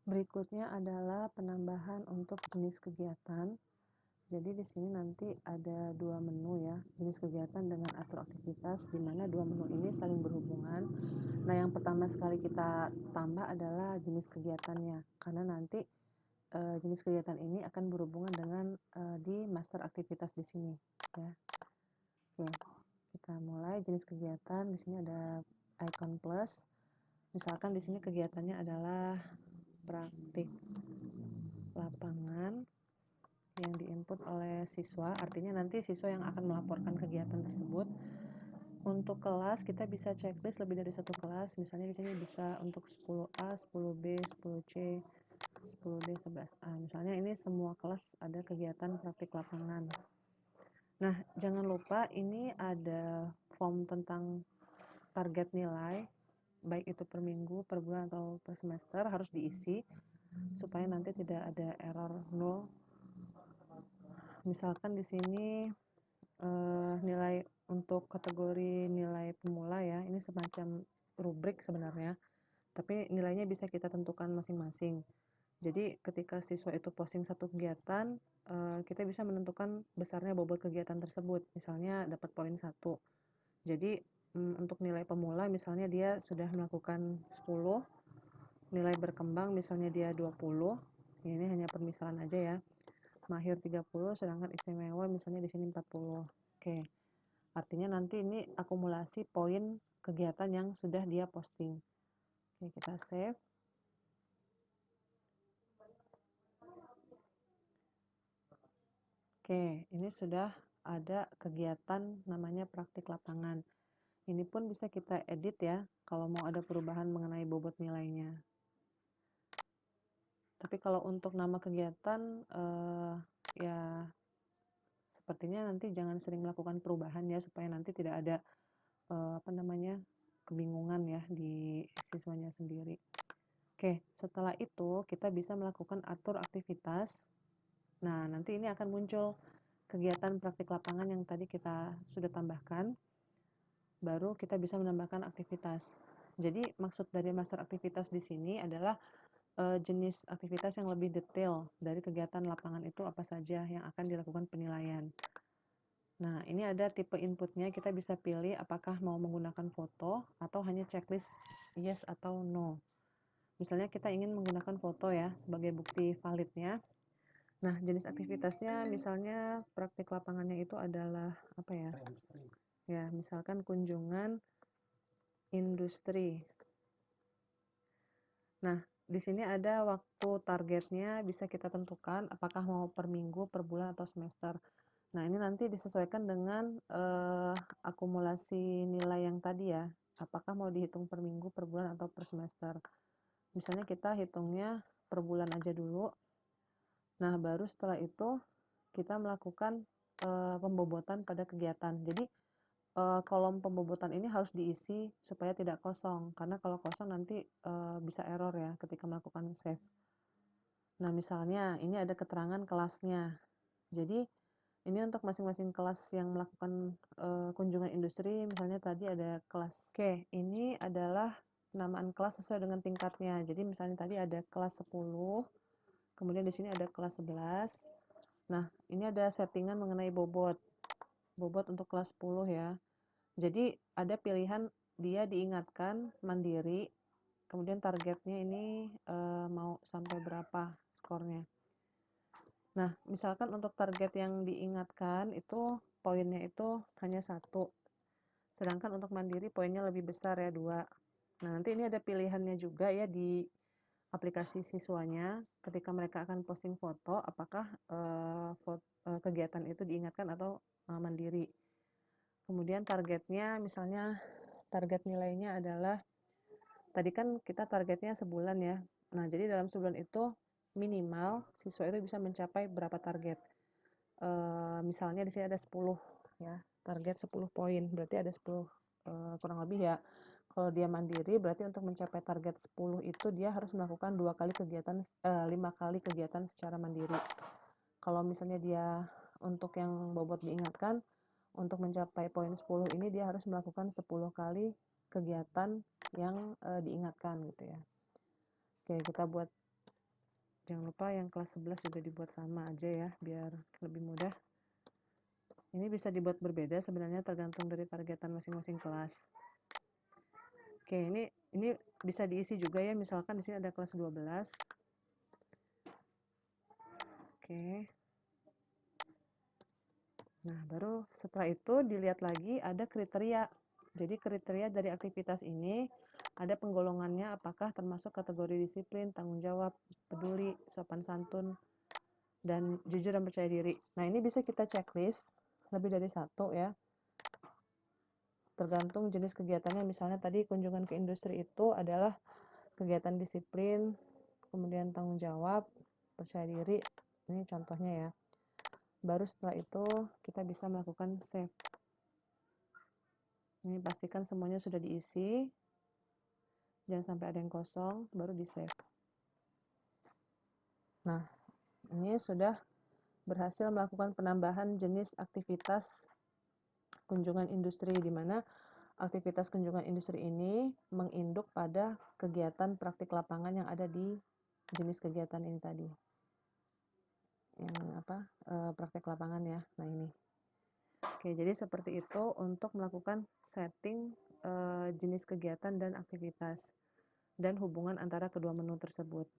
Berikutnya adalah penambahan untuk jenis kegiatan. Jadi di sini nanti ada 2 menu ya, jenis kegiatan dengan atur aktivitas, di mana 2 menu ini saling berhubungan. Nah, yang pertama sekali kita tambah adalah jenis kegiatannya, karena nanti jenis kegiatan ini akan berhubungan dengan di master aktivitas di sini ya. Oke, kita mulai jenis kegiatan. Di sini ada icon plus. Misalkan di sini kegiatannya adalah praktik lapangan yang diinput oleh siswa, artinya nanti siswa yang akan melaporkan kegiatan tersebut. Untuk kelas kita bisa checklist lebih dari satu kelas, misalnya di sini bisa untuk 10A, 10B, 10C, 10D, 11A. Misalnya ini semua kelas ada kegiatan praktik lapangan. Nah, jangan lupa ini ada form tentang target nilai, baik itu per minggu, per bulan, atau per semester, harus diisi supaya nanti tidak ada error nol. Misalkan di sini nilai untuk kategori nilai pemula ya, ini semacam rubrik sebenarnya, tapi nilainya bisa kita tentukan masing-masing. Jadi ketika siswa itu posting satu kegiatan, kita bisa menentukan besarnya bobot kegiatan tersebut, misalnya dapat poin 1. Jadi untuk nilai pemula misalnya dia sudah melakukan 10, nilai berkembang misalnya dia 20, ini hanya permisalan aja ya, mahir 30, sedangkan istimewa misalnya di sini 40. Oke. Artinya nanti ini akumulasi poin kegiatan yang sudah dia posting. Oke, kita save. Oke, ini sudah ada kegiatan namanya praktik lapangan. Ini pun bisa kita edit ya, kalau mau ada perubahan mengenai bobot nilainya. Tapi kalau untuk nama kegiatan, ya sepertinya nanti jangan sering melakukan perubahan ya, supaya nanti tidak ada kebingungan ya di siswanya sendiri. Oke, setelah itu kita bisa melakukan atur aktivitas. Nah, nanti ini akan muncul kegiatan praktik lapangan yang tadi kita sudah tambahkan, baru kita bisa menambahkan aktivitas. Jadi maksud dari master aktivitas di sini adalah jenis aktivitas yang lebih detail dari kegiatan lapangan itu apa saja yang akan dilakukan penilaian. Nah, ini ada tipe inputnya, kita bisa pilih apakah mau menggunakan foto atau hanya checklist yes atau no. Misalnya kita ingin menggunakan foto ya sebagai bukti validnya. Nah, jenis aktivitasnya misalnya praktik lapangannya itu adalah apa ya? Ya, misalkan kunjungan industri. Nah, di sini ada waktu targetnya, bisa kita tentukan apakah mau per minggu, per bulan, atau semester. Nah, ini nanti disesuaikan dengan akumulasi nilai yang tadi ya. Apakah mau dihitung per minggu, per bulan, atau per semester. Misalnya kita hitungnya per bulan aja dulu. Nah, baru setelah itu kita melakukan pembobotan pada kegiatan. Jadi kolom pembobotan ini harus diisi supaya tidak kosong, karena kalau kosong nanti bisa error ya ketika melakukan save. Nah, misalnya ini ada keterangan kelasnya. Jadi ini untuk masing-masing kelas yang melakukan kunjungan industri, misalnya tadi ada kelas. Oke, ini adalah penamaan kelas sesuai dengan tingkatnya. Jadi misalnya tadi ada kelas 10, kemudian di sini ada kelas 11. Nah, ini ada settingan mengenai bobot. Bobot untuk kelas 10 ya. Jadi ada pilihan dia diingatkan mandiri, kemudian targetnya ini mau sampai berapa skornya. Nah, misalkan untuk target yang diingatkan itu poinnya itu hanya 1, sedangkan untuk mandiri poinnya lebih besar ya 2. Nah, nanti ini ada pilihannya juga ya di aplikasi siswanya ketika mereka akan posting foto, apakah kegiatan itu diingatkan atau mandiri. Kemudian targetnya misalnya target nilainya adalah tadi kan kita targetnya sebulan ya. Nah, jadi dalam sebulan itu minimal siswa itu bisa mencapai berapa target. Misalnya di sini ada 10 ya, target 10 poin, berarti ada 10 kurang lebih ya. Kalau dia mandiri berarti untuk mencapai target 10 itu dia harus melakukan 5 kali kegiatan secara mandiri. Kalau misalnya dia untuk yang bobot diingatkan, untuk mencapai poin 10 ini dia harus melakukan 10 kali kegiatan yang diingatkan gitu ya. Oke, kita buat Jangan lupa yang kelas 11 juga dibuat sama aja ya, biar lebih mudah. Ini bisa dibuat berbeda sebenarnya tergantung dari targetan masing-masing kelas. Oke, ini bisa diisi juga ya, misalkan di sini ada kelas 12. Oke. Nah, baru setelah itu dilihat lagi ada kriteria. Jadi kriteria dari aktivitas ini ada penggolongannya, apakah termasuk kategori disiplin, tanggung jawab, peduli, sopan santun, dan jujur dan percaya diri. Nah, ini bisa kita checklist lebih dari satu ya. Tergantung jenis kegiatannya. Misalnya tadi kunjungan ke industri itu adalah kegiatan disiplin, kemudian tanggung jawab, percaya diri. Ini contohnya ya. Baru setelah itu kita bisa melakukan save. Ini pastikan semuanya sudah diisi. Jangan sampai ada yang kosong, baru di save. Nah, ini sudah berhasil melakukan penambahan jenis aktivitas kunjungan industri, di mana aktivitas kunjungan industri ini menginduk pada kegiatan praktik lapangan yang ada di jenis kegiatan ini tadi. Yang praktik lapangan ya. Nah, ini. Oke, jadi seperti itu untuk melakukan setting jenis kegiatan dan aktivitas dan hubungan antara kedua menu tersebut.